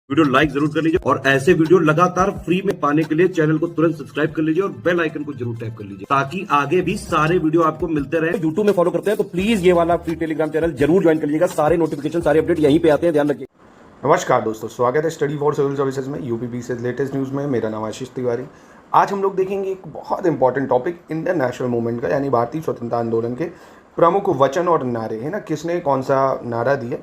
Video like जरूर कर लीजिए और ऐसे वीडियो लगातार फ्री में पाने के लिए चैनल को तुरंत सब्सक्राइब कर लीजिए और बेल आइकन को जरूर टैप कर लीजिए ताकि आगे भी सारे वीडियो आपको मिलते रहे। यूट्यूब में फॉलो करते हैं तो प्लीज ये वाला फ्री टेलीग्राम चैनल जरूर ज्वाइन कर लीजिएगा। सारे नोटिफिकेशन सारे अपडेट यहीं पे आते हैं, ध्यान रखिए। नमस्कार दोस्तों, स्वागत है स्टडी फॉर सिविल सर्विसेज में यूपी से लेटेस्ट न्यूज़ में। मेरा नाम आशीष तिवारी। आज हम लोग देखेंगे एक बहुत important topic, Indian national movement का, यानी भारतीय स्वतंत्रता आंदोलन के प्रमुख वचन और नारे, है ना। किसने कौन सा नारा दिया,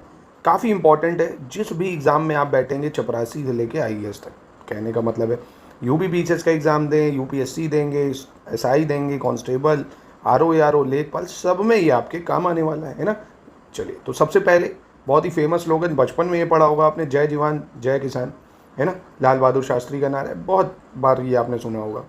काफ़ी इंपॉर्टेंट है। जिस भी एग्ज़ाम में आप बैठेंगे, चपरासी से लेके IAS तक, कहने का मतलब है UPPSS का एग्ज़ाम दें, UPSC देंगे, SI देंगे, कांस्टेबल, RO लेखपाल, सब में ये आपके काम आने वाला है ना। चलिए, तो सबसे पहले बहुत ही फेमस स्लोगन, बचपन में ये पढ़ा होगा आपने, जय जवान जय किसान, है ना। लाल बहादुर शास्त्री का नारा है, बहुत बार ये आपने सुना होगा।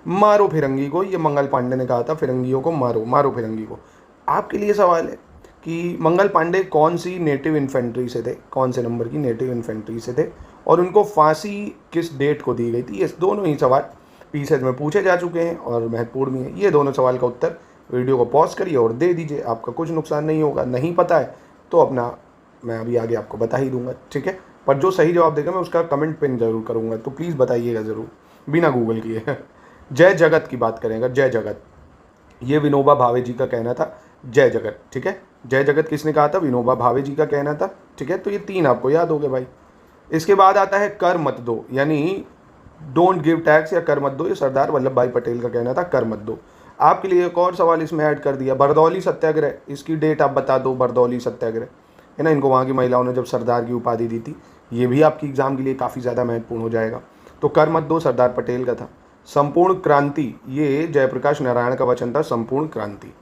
मारो फिरंगी को, ये मंगल पांडे ने कहा था, फिरंगियों को मारो, मारो फिरंगी को। आपके लिए सवाल है कि मंगल पांडे कौन सी नेटिव इन्फेंट्री से थे, कौन से नंबर की नेटिव इन्फेंट्री से थे, और उनको फांसी किस डेट को दी गई थी। ये दोनों ही सवाल पीसेज में पूछे जा चुके हैं और महत्वपूर्ण भी हैं। ये दोनों सवाल का उत्तर वीडियो को पॉज करिए और दे दीजिए, आपका कुछ नुकसान नहीं होगा। नहीं पता है तो अपना मैं अभी आगे आपको बता ही दूंगा, ठीक है। पर जो सही जवाब देगा मैं उसका कमेंट पिन जरूर करूंगा, तो प्लीज़ बताइएगा ज़रूर, बिना गूगल किए। जय जगत की बात करें अगर, जय जगत, ये विनोबा भावे जी का कहना था। जय जगत, ठीक है। जय जगत किसने कहा था? विनोबा भावे जी का कहना था, ठीक है। तो ये तीन आपको याद हो गए भाई। इसके बाद आता है कर मत दो, यानी डोंट गिव टैक्स या कर मत दो, ये सरदार वल्लभ भाई पटेल का कहना था, कर मत दो। आपके लिए एक और सवाल इसमें ऐड कर दिया, बरदौली सत्याग्रह, इसकी डेट आप बता दो। बरदौली सत्याग्रह, है ना, इनको वहाँ की महिलाओं ने जब सरदार की उपाधि दी थी, ये भी आपकी एग्जाम के लिए काफ़ी ज़्यादा महत्वपूर्ण हो जाएगा। तो कर मत दो सरदार पटेल का था। संपूर्ण क्रांति, ये जयप्रकाश नारायण का वचन था, संपूर्ण क्रांति।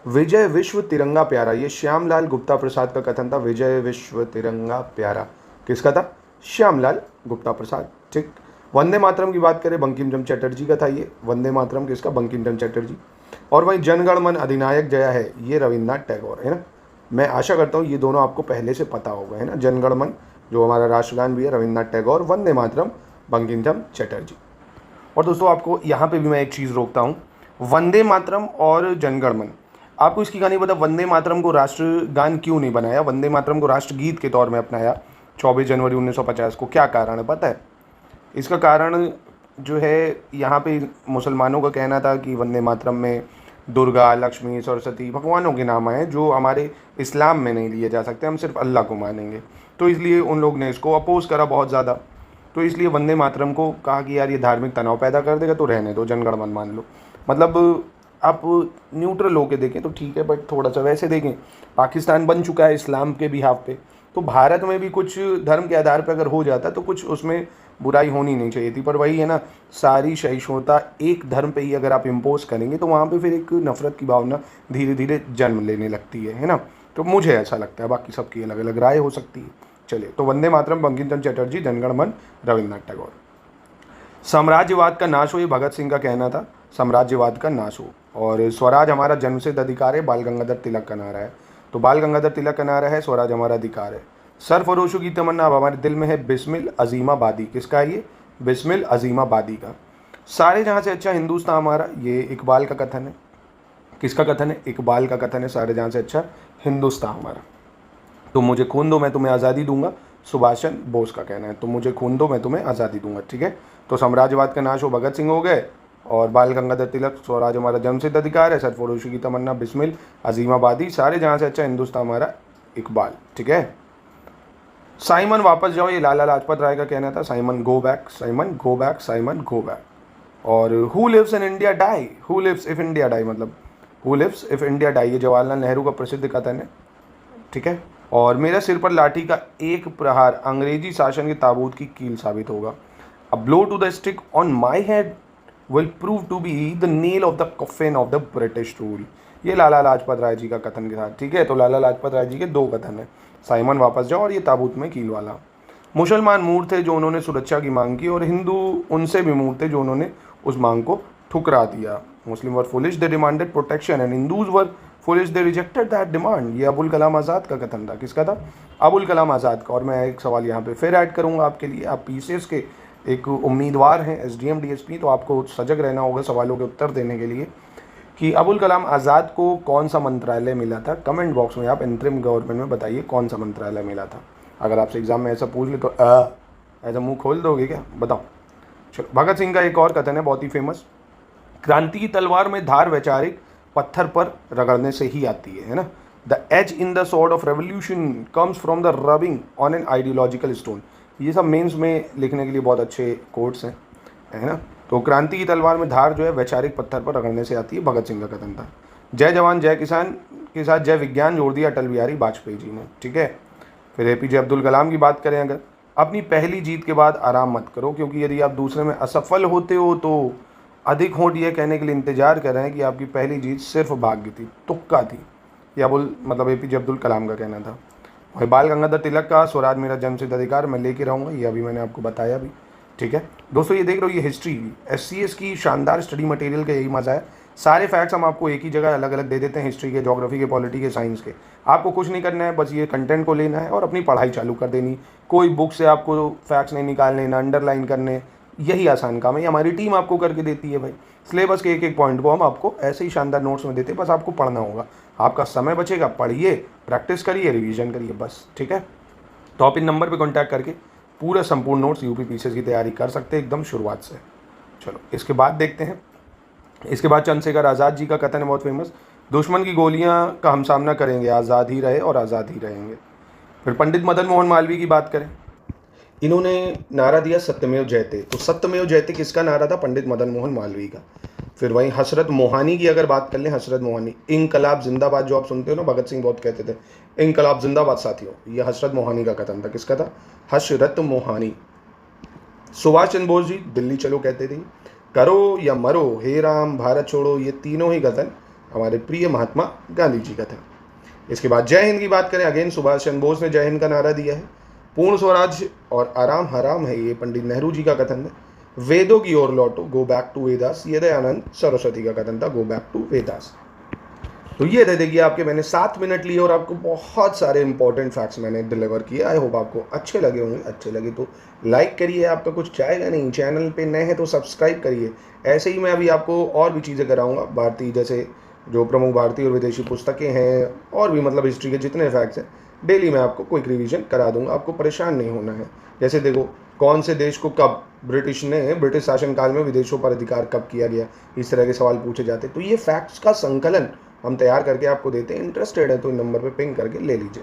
विजय विश्व तिरंगा प्यारा, ये श्यामलाल गुप्ता प्रसाद का कथन था। विजय विश्व तिरंगा प्यारा किसका था? श्यामलाल गुप्ता प्रसाद, ठीक। वंदे मातरम की बात करें, बंकिम चंद्र चटर्जी का था ये। वंदे मातरम किसका? बंकिम चंद्र चटर्जी। और वहीं जनगण मन अधिनायक जया है, ये रविन्द्रनाथ टैगोर, है ना। मैं आशा करता हूँ ये दोनों आपको पहले से पता होगा, है ना। जनगण मन जो हमारा राष्ट्रगान भी है, रविन्द्रनाथ टैगोर। वंदे मातरम, बंकिम चंद्र चटर्जी। और दोस्तों आपको यहाँ पे भी मैं एक चीज़ रोकता हूँ, वंदे मातरम और जनगण मन, आपको इसकी कहानी पता, वंदे मातरम को राष्ट्रगान क्यों नहीं बनाया, वंदे मातरम को राष्ट्रगीत के तौर में अपनाया 24 जनवरी 1950 को? क्या कारण है पता है? इसका कारण जो है, यहाँ पे मुसलमानों का कहना था कि वंदे मातरम में दुर्गा, लक्ष्मी, सरस्वती भगवानों के नाम आए जो हमारे इस्लाम में नहीं लिए जा सकते, हम सिर्फ अल्लाह को मानेंगे। तो इसलिए उन लोग ने इसको अपोज करा बहुत ज़्यादा। तो इसलिए वंदे मातरम को कहा कि यार ये धार्मिक तनाव पैदा कर देगा, तो रहने दो, जनगण मन मान लो। मतलब आप न्यूट्रल होके देखें तो ठीक है, बट थोड़ा सा वैसे देखें, पाकिस्तान बन चुका है इस्लाम के बिहाफ पे, तो भारत में भी कुछ धर्म के आधार पर अगर हो जाता तो कुछ उसमें बुराई होनी नहीं चाहिए थी। पर वही है ना, सारी सहिष्णुता एक धर्म पे ही अगर आप इम्पोज करेंगे तो वहाँ पे फिर एक नफरत की भावना धीरे धीरे जन्म लेने लगती है ना। तो मुझे ऐसा लगता है, बाकी सबकी अलग अलग राय हो सकती है। चलिए, तो वंदे मातरम, बंकिम चंद्र चटर्जी, जनगण मन, रविन्द्रनाथ टैगोर। साम्राज्यवाद का नाश हो, ये भगत सिंह का कहना था, साम्राज्यवाद का नाश हो। और स्वराज हमारा जन्मसिद्ध अधिकार है, बाल गंगाधर तिलक का नारा है। तो बाल गंगाधर तिलक का नारा है, स्वराज हमारा अधिकार है। सरफरोशों की तमन्ना अब हमारे दिल में है, बिस्मिल अजीमाबादी, किसका है ये? बिस्मिल अजीमाबादी का। सारे जहाँ से अच्छा हिंदुस्तान हमारा, ये इकबाल का कथन है। किसका कथन है? इकबाल का कथन है, सारे जहाँ से अच्छा हिंदुस्तान हमारा। तुम मुझे खून दो मैं तुम्हें आज़ादी दूंगा, सुभाष चंद्र बोस का कहना है। तुम मुझे खून दो मैं तुम्हें आज़ादी दूंगा, ठीक है। तो साम्राज्यवाद का नाश हो, भगत सिंह हो गए, और बाल गंगाधर तिलक, स्वराज हमारा जन्मसिद्ध अधिकार है, सरफरोशी की तमन्ना, बिस्मिल अजीमाबादी, सारे जहाँ से अच्छा हिंदुस्तान हमारा, इकबाल, ठीक है। साइमन वापस जाओ, ये लाला लाजपत राय का कहना था। Simon go back, Simon go back, Simon go back. और who lives in India die, who lives if India die, मतलब who lives if India die, ये जवाहरलाल नेहरू का प्रसिद्ध कथन है, ठीक है। और मेरा सिर पर लाठी का एक प्रहार अंग्रेजी शासन के ताबूत की कील साबित होगा। A blow to the stick on my head will prove to be the nail of the coffin of the British rule, ये लाला लाजपत राय जी का कथन के साथ, ठीक है। तो लाला लाजपत राय जी के दो कथन है, साइमन वापस जाओ और ये ताबूत में कील वाला। मुसलमान मूर्ख थे जो उन्होंने सुरक्षा की मांग की, और हिंदू उनसे भी मूर्ख थे जो उन्होंने उस मांग को ठुकरा दिया। Muslim were foolish, they demanded protection, and Hindus were foolish, they rejected that demand. ये अबुल कलाम आज़ाद का कथन था। किसका था? अबुल कलाम आज़ाद का। और मैं एक सवाल यहाँ पे फिर ऐड करूँगा आपके लिए, आप PCS के एक उम्मीदवार हैं, SDM DSP, तो आपको सजग रहना होगा सवालों के उत्तर देने के लिए, कि अबुल कलाम आज़ाद को कौन सा मंत्रालय मिला था। कमेंट बॉक्स में आप इंतरिम गवर्नमेंट में बताइए कौन सा मंत्रालय मिला था। अगर आपसे एग्जाम में ऐसा पूछ ले तो ऐसा मुंह खोल दोगे क्या, बताओ। चलो, भगत सिंह का एक और कथन है बहुत ही फेमस, क्रांति की तलवार में धार वैचारिक पत्थर पर रगड़ने से ही आती है ना। The edge in the sword of revolution comes from the rubbing on an ideological stone. ये सब मेंस में लिखने के लिए बहुत अच्छे कोट्स हैं, है ना। तो क्रांति की तलवार में धार जो है वैचारिक पत्थर पर रगड़ने से आती है, भगत सिंह का कथन था। जय जवान जय किसान के साथ जय विज्ञान जोड़ दिया अटल बिहारी वाजपेयी जी ने, ठीक है। फिर एपीजे अब्दुल कलाम की बात करें, अगर अपनी पहली जीत के बाद आराम मत करो, क्योंकि यदि आप दूसरे में असफल होते हो तो अधिक होंठ ये कहने के लिए इंतजार कर रहे हैं कि आपकी पहली जीत सिर्फ भाग्य थी, तुक्का थी, या मतलब एपीजे अब्दुल कलाम का कहना था। और बाल गंगाधर तिलक का स्वराज मेरा जन्मसिद्ध अधिकार मैं लेके रहूँगा, ये अभी मैंने आपको बताया भी, ठीक है। दोस्तों ये देख रहे हो, ये हिस्ट्री की SCS की शानदार स्टडी मटेरियल का यही मज़ा है, सारे फैक्ट्स हम आपको एक ही जगह अलग अलग दे देते हैं, हिस्ट्री के, ज्योग्राफी के, पॉलिटी के, साइंस के। आपको कुछ नहीं करना है, बस ये कंटेंट को लेना है और अपनी पढ़ाई चालू कर देनी। कोई बुक से आपको फैक्ट्स नहीं निकालने, ना अंडरलाइन करने, यही आसान काम है, ये हमारी टीम आपको करके देती है भाई। सिलेबस के एक एक पॉइंट को हम आपको ऐसे ही शानदार नोट्स में देते हैं, बस आपको पढ़ना होगा, आपका समय बचेगा, पढ़िए, प्रैक्टिस करिए, रिवीजन करिए, बस, ठीक है। तो आप इन नंबर पर कॉन्टैक्ट करके पूरा संपूर्ण नोट्स यूपी पीसीएस की तैयारी कर सकते हैं एकदम शुरुआत से। चलो इसके बाद देखते हैं, इसके बाद चंद्रशेखर आज़ाद जी का कथन है बहुत फेमस, दुश्मन की गोलियां का हम सामना करेंगे, आज़ाद ही रहे और आज़ाद ही रहेंगे। फिर पंडित मदन मोहन मालवीय की बात करें, इन्होंने नारा दिया सत्यमेव जयते। तो सत्यमेव जयते किसका नारा था? पंडित मदन मोहन मालवीय का। फिर वहीं हसरत मोहानी की अगर बात कर लें, हसरत मोहानी, इंकलाब जिंदाबाद जो आप सुनते हो ना, भगत सिंह बहुत कहते थे इंकलाब जिंदाबाद साथियों, ये हसरत मोहानी का कथन था। किसका था? हसरत मोहानी। सुभाष चंद्र बोस जी दिल्ली चलो कहते थे, करो या मरो, हे राम, भारत छोड़ो, ये तीनों ही कथन हमारे प्रिय महात्मा गांधी जी का था। इसके बाद जय हिंद की बात करें, अगेन सुभाष चंद्र बोस ने जय हिंद का नारा दिया है। पूर्ण स्वराज और आराम हराम है, ये पंडित नेहरू जी का कथन है। वेदों की ओर लौटो, गो बैक टू वेदास, ये दयानंद सरस्वती का कथन था, गो बैक टू वेदास। तो ये दे देखिए आपके, मैंने 7 मिनट लिए और आपको बहुत सारे इंपॉर्टेंट फैक्ट्स मैंने डिलीवर किए। आई होप आपको अच्छे लगे होंगे। अच्छे लगे तो लाइक करिए, आपका कुछ जाएगा नहीं। चैनल पे नए हैं तो सब्सक्राइब करिए। ऐसे ही मैं अभी आपको और भी चीज़ें कराऊंगा, भारतीय जैसे जो प्रमुख भारतीय और विदेशी पुस्तकें हैं, और भी मतलब हिस्ट्री के जितने फैक्ट्स हैं, डेली मैं आपको क्विक रिवीजन करा दूंगा। आपको परेशान नहीं होना है। जैसे देखो, कौन से देश को कब ब्रिटिश शासनकाल में विदेशों पर अधिकार कब किया गया, इस तरह के सवाल पूछे जाते। तो ये फैक्ट्स का संकलन हम तैयार करके आपको देते हैं। इंटरेस्टेड है तो इन नंबर पे पिंग करके ले लीजिए।